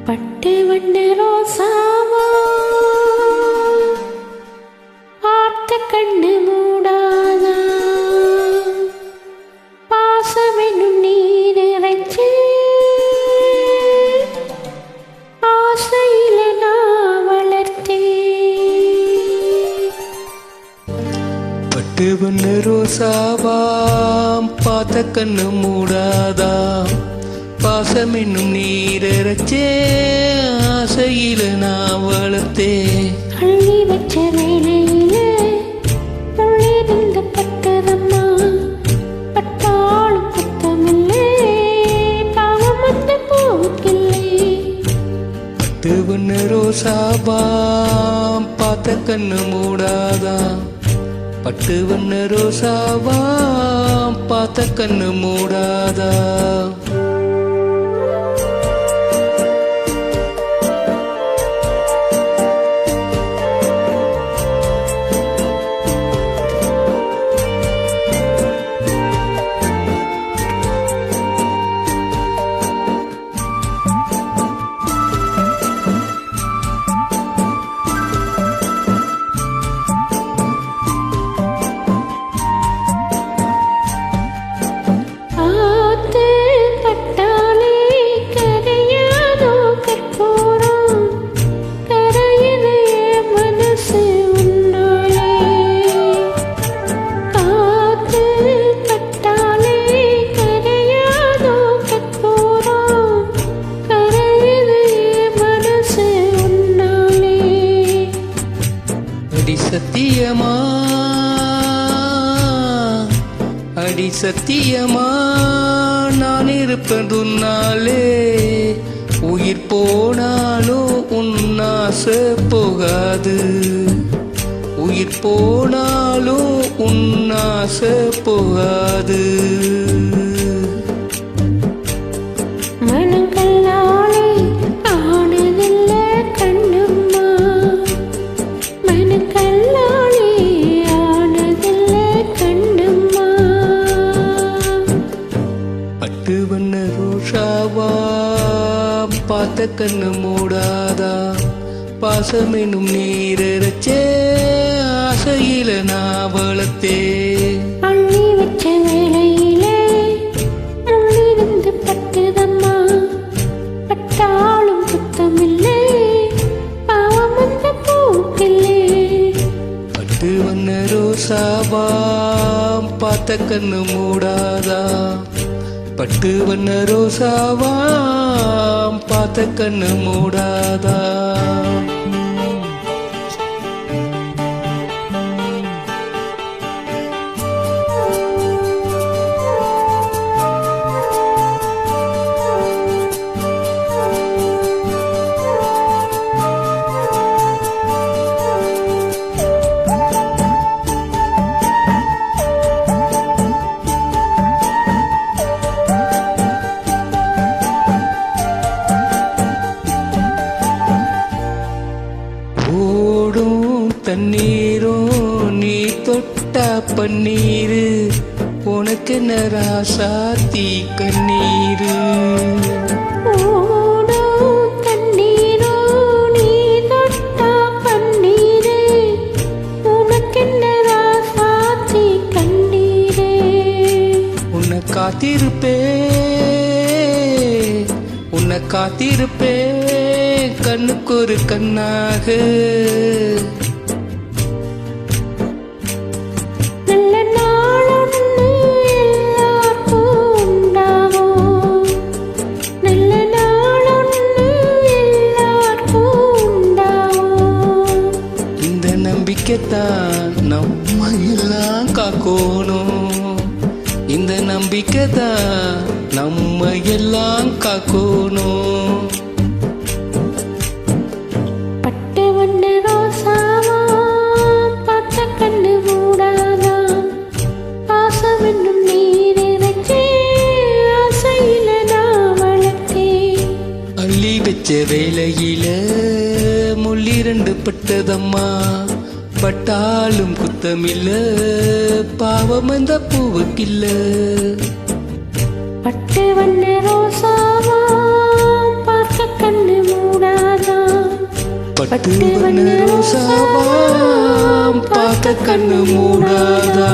பட்டு வண்ண ரோசாவா பார்த்த கண்ணு மூடாதா பாசமென்னும் நீர் இறைச்சி ஆசையில நான் வளர்த்தேன். பட்டு வண்ண ரோசாவா பார்த்த கண்ணு மூடாதா பாசம் என்னும் நீரச்சே ஆசையில நான் வளர்த்தே. அள்ளி வச்ச வேலையில உள்ளிருந்து பட்டதம்மா பட்டாலும் குத்தமில்லை பாவம் அந்த போக்கில்லை. பட்டு வண்ண ரோசாவா பார்த்த கண்ணு மூடாதா பட்டு வண்ண ரோசாவா பார்த்த கண்ணு மூடாதா. சத்தியமா அடி சத்தியமா நான் இருப்பதுனாலே உயிர் போனாலும் உன் ஆசை போகாது. உயிர் போனாலும் உன் ஆசை போகாது. பட்டு வண்ண ரோஷாவா பார்த்த கண்ணு மூடாதா பாசம் என்னும் நீரச்சே ஆசையில நான் வளர்த்தே. அள்ளி வச்ச வேலையில உள்ளிருந்து பட்டதம்மா பட்டாலும் குத்தமில்லை பாவம் அந்த போக்கில்லை. பட்டு வண்ண ரோசாவா பார்த்த கண்ணு மூடாதா பட்டு வண்ண ரோசாவா பார்த்த கண்ணு மூடாதா. தண்ணீரும் நீ தொட்டா பன்னீரு உனக்கு நராசாத்தி கண்ணீரு. உன்னை காத்திருப்பே உன்னை காத்திருப்பே கண்ணுக்கு ஒரு கண்ணாக. நம்ம எல்லாம் காக்கணும் இந்த நம்பிக்கை தான் நம்ம எல்லாம் காக்கணும். பட்டு வண்ண ரோசாவா பார்த்த கண்ணு மூடாதா பாசம் என்னும் நீர் இறைச்சி ஆசையில நான் வளர்த்தேன். அள்ளி வச்ச வேலையில முள்ளிரண்டு பட்டதம்மா பட்டாலும் குத்தமில்ல பாவம் அந்த பூவுக்கில்ல. பட்டு வண்ண ரோசாவா பட்டு வண்ண ரோசாவா பார்க்க கண்ணு மூடாதா